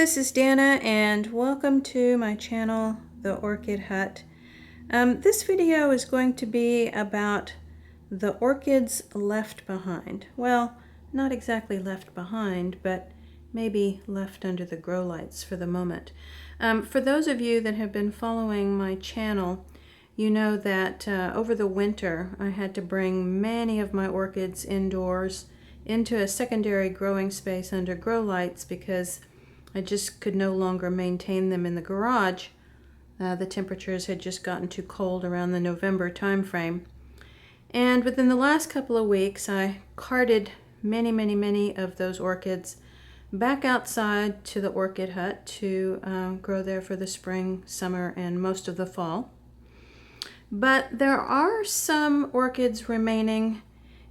this is Dana and welcome to my channel, The Orchid Hut. This video is going to be about the orchids left behind. Well, not exactly left behind, but maybe left under the grow lights for the moment. For those of you that have been following my channel, you know that over the winter I had to bring many of my orchids indoors into a secondary growing space under grow lights because I just could no longer maintain them in the garage. The temperatures had just gotten too cold around the November time frame. And within the last couple of weeks, I carted many of those orchids back outside to the Orchid Hut to grow there for the spring, summer, and most of the fall. But there are some orchids remaining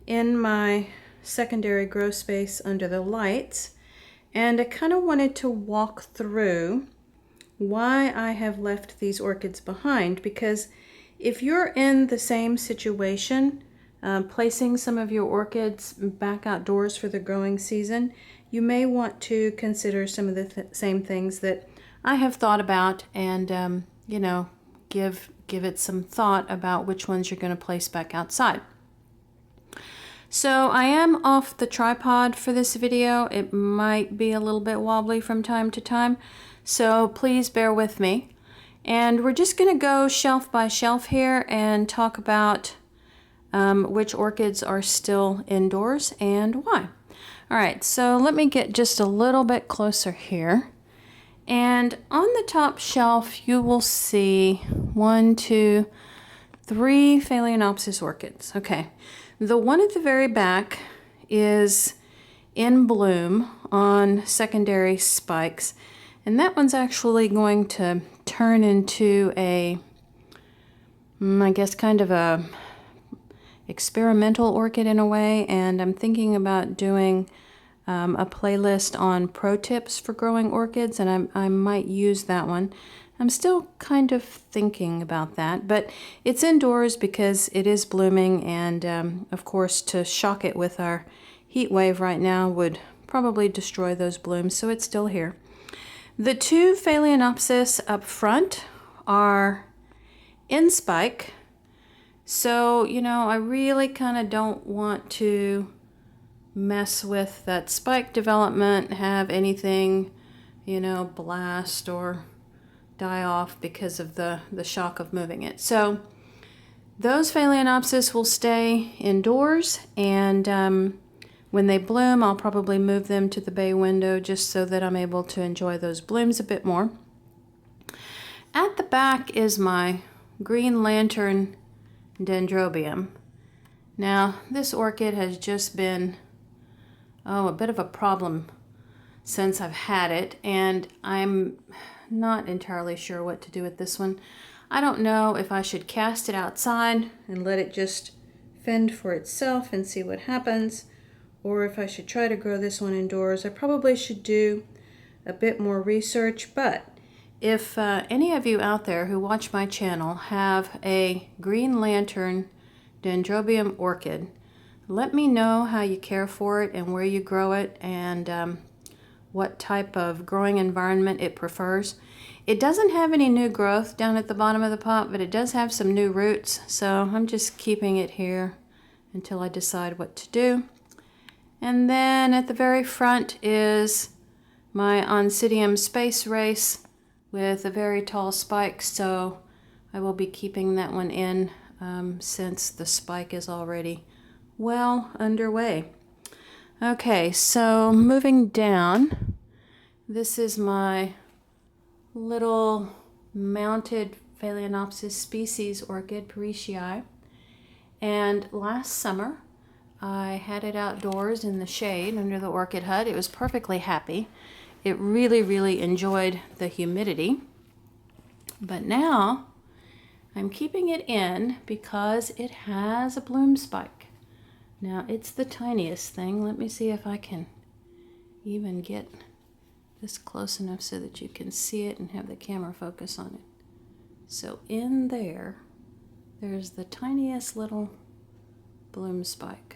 in my secondary grow space under the lights. And I kind of wanted to walk through why I have left these orchids behind, because if you're in the same situation, placing some of your orchids back outdoors for the growing season, you may want to consider some of the same things that I have thought about and, you know, give it some thought about which ones you're going to place back outside. So I am off the tripod for this video. It might be a little bit wobbly from time to time, so please bear with me. And we're just going to go shelf by shelf here and talk about which orchids are still indoors and why. All right, so let me get just a little bit closer here. And on the top shelf, you will see 1, 2, 3 Phalaenopsis orchids. Okay. The one at the very back is in bloom on secondary spikes, and that one's actually going to turn into a, I guess, kind of a experimental orchid in a way, and I'm thinking about doing a playlist on pro tips for growing orchids, and I might use that one. I'm still kind of thinking about that, but it's indoors because it is blooming, and of course to shock it with our heat wave right now would probably destroy those blooms, so it's still here. The 2 Phalaenopsis up front are in spike, so you know I really kind of don't want to mess with that spike development, have anything, you know, blast or die off because of the shock of moving it. So those Phalaenopsis will stay indoors, and when they bloom I'll probably move them to the bay window just so that I'm able to enjoy those blooms a bit more. At the back is my green lantern dendrobium. Now this orchid has just been a bit of a problem since I've had it, and I'm not entirely sure what to do with this one. I don't know if I should cast it outside and let it just fend for itself and see what happens, or if I should try to grow this one indoors. I probably should do a bit more research, but if any of you out there who watch my channel have a green lantern dendrobium orchid, let me know how you care for it and where you grow it, and what type of growing environment it prefers. It doesn't have any new growth down at the bottom of the pot, but it does have some new roots, so I'm just keeping it here until I decide what to do. And then at the very front is my Oncidium Space Race with a very tall spike, so I will be keeping that one in since the spike is already well underway. Okay, so moving down, this is my little mounted Phalaenopsis species orchid, Parisiae. And last summer, I had it outdoors in the shade under the Orchid Hut. It was perfectly happy. It really enjoyed the humidity. But now, I'm keeping it in because it has a bloom spike. Now, it's the tiniest thing. Let me see if I can even get this close enough so that you can see it and have the camera focus on it. So in there, there's the tiniest little bloom spike.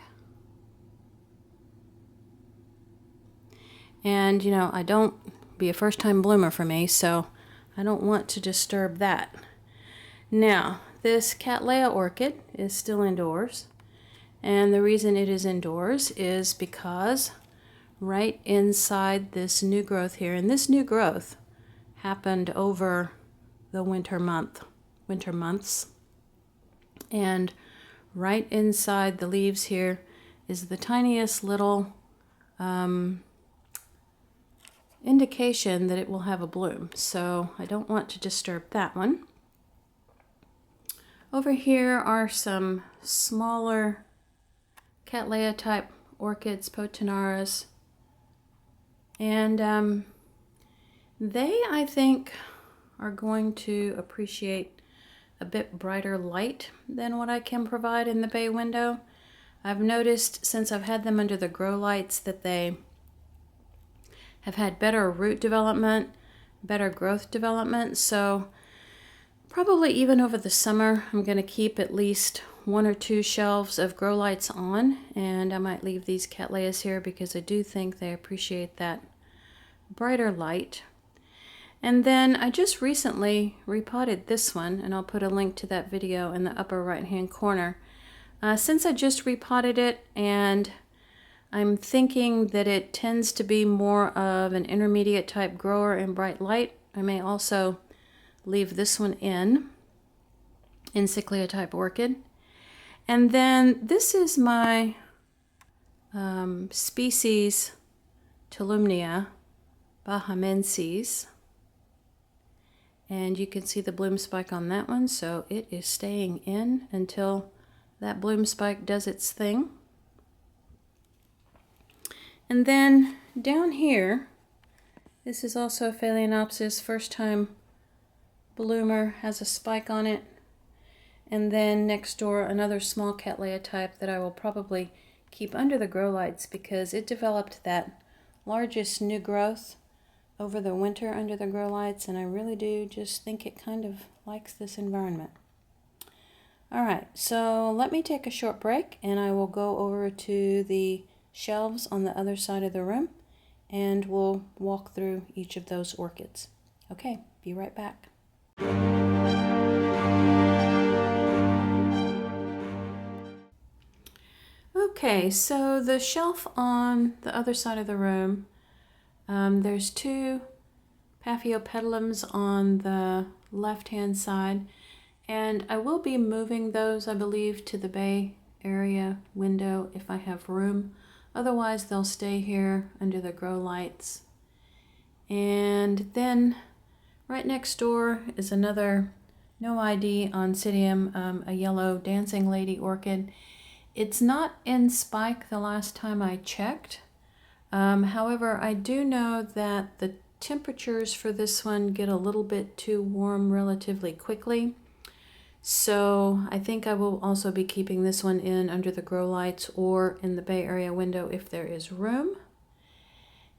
And, you know, I don't be a first-time bloomer for me, so I don't want to disturb that. Now, this Cattleya orchid is still indoors, and the reason it is indoors is because right inside this new growth here, and this new growth happened over the winter months, and right inside the leaves here is the tiniest little indication that it will have a bloom, so I don't want to disturb that one. Over here are some smaller Cattleya type orchids, Potinaras, and they, I think, are going to appreciate a bit brighter light than what I can provide in the bay window. I've noticed since I've had them under the grow lights that they have had better root development, better growth development, so probably even over the summer I'm going to keep at least 1 or 2 shelves of grow lights on, and I might leave these Cattleyas here because I do think they appreciate that brighter light. And then I just recently repotted this one, and I'll put a link to that video in the upper right hand corner. Since I just repotted it, and I'm thinking that it tends to be more of an intermediate type grower in bright light, I may also leave this one in Cyclia type orchid. And then this is my species Tolumnia bahamensis. And you can see the bloom spike on that one, so it is staying in until that bloom spike does its thing. And then down here, this is also a Phalaenopsis, first time bloomer, has a spike on it. And then next door, another small Cattleya type that I will probably keep under the grow lights because it developed that largest new growth over the winter under the grow lights, and I really do just think it kind of likes this environment. Alright, so let me take a short break and I will go over to the shelves on the other side of the room and we'll walk through each of those orchids. Okay, be right back. Okay, so the shelf on the other side of the room, there's 2 Paphiopedilums on the left-hand side, and I will be moving those, I believe, to the bay area window if I have room. Otherwise, they'll stay here under the grow lights. And then right next door is another no ID Oncidium, a yellow dancing lady orchid. It's not in spike the last time I checked. However, I do know that the temperatures for this one get a little bit too warm relatively quickly. So I think I will also be keeping this one in under the grow lights or in the bay area window if there is room.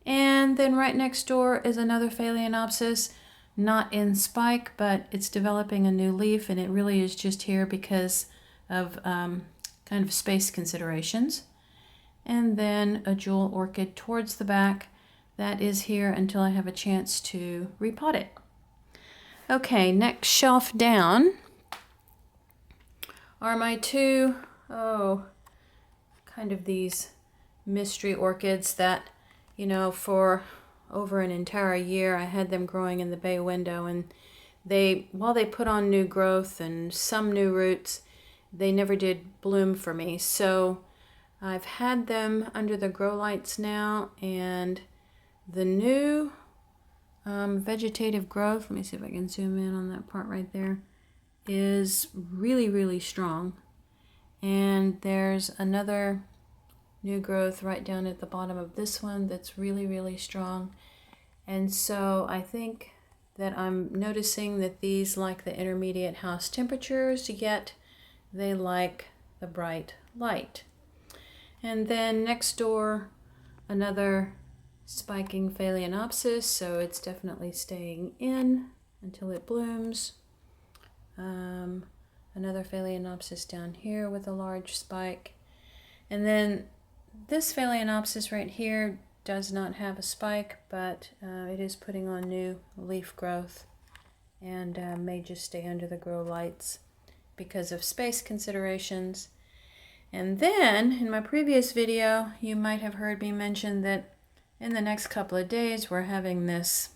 And then right next door is another Phalaenopsis, not in spike, but it's developing a new leaf, and it really is just here because of kind of space considerations. And then a jewel orchid towards the back that is here until I have a chance to repot it. Okay, next shelf down are my 2, kind of these mystery orchids that, you know, for over an entire year I had them growing in the bay window, and while they put on new growth and some new roots, they never did bloom for me. So I've had them under the grow lights now, and the new vegetative growth, let me see if I can zoom in on that part right there, is really, really strong. And there's another new growth right down at the bottom of this one that's really, really strong. And so I think that I'm noticing that these like the intermediate house temperatures, yet they like the bright light. And then next door, another spiking Phalaenopsis, so it's definitely staying in until it blooms. Another Phalaenopsis down here with a large spike. And then this Phalaenopsis right here does not have a spike, but it is putting on new leaf growth and may just stay under the grow lights because of space considerations. And then in my previous video, you might have heard me mention that in the next couple of days we're having this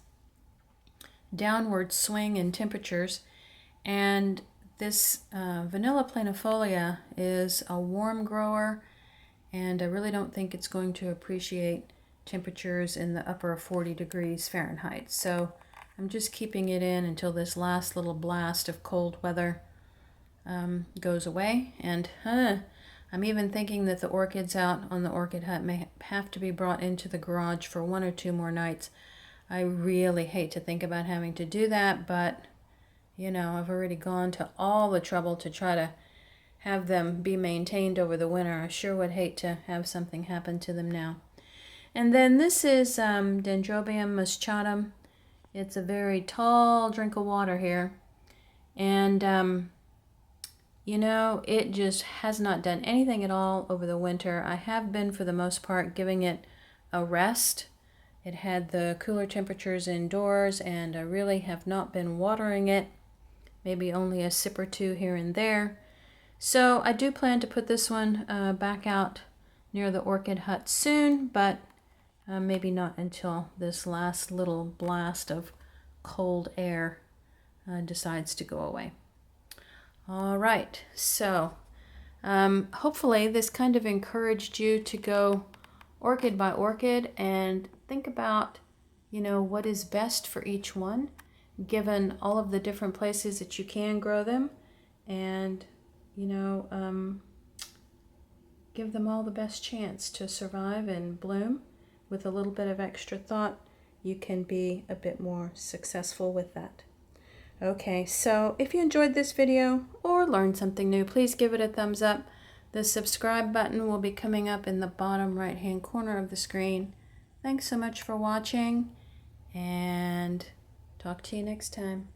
downward swing in temperatures, and this vanilla planifolia is a warm grower, and I really don't think it's going to appreciate temperatures in the upper 40 degrees Fahrenheit. So I'm just keeping it in until this last little blast of cold weather goes away. And I'm even thinking that the orchids out on the Orchid Hut may have to be brought into the garage for 1 or 2 more nights. I really hate to think about having to do that, but you know, I've already gone to all the trouble to try to have them be maintained over the winter. I sure would hate to have something happen to them now. And then this is Dendrobium moschatum. It's a very tall drink of water here. And, you know, it just has not done anything at all over the winter. I have been, for the most part, giving it a rest. It had the cooler temperatures indoors, and I really have not been watering it. Maybe only a sip or 2 here and there. So I do plan to put this one back out near the Orchid Hut soon, but maybe not until this last little blast of cold air decides to go away. All right, so hopefully this kind of encouraged you to go orchid by orchid and think about, you know, what is best for each one, given all of the different places that you can grow them, and you know, give them all the best chance to survive and bloom. With a little bit of extra thought, you can be a bit more successful with that. Okay, so if you enjoyed this video or learned something new, please give it a thumbs up. The subscribe button will be coming up in the bottom right-hand corner of the screen. Thanks so much for watching, and talk to you next time.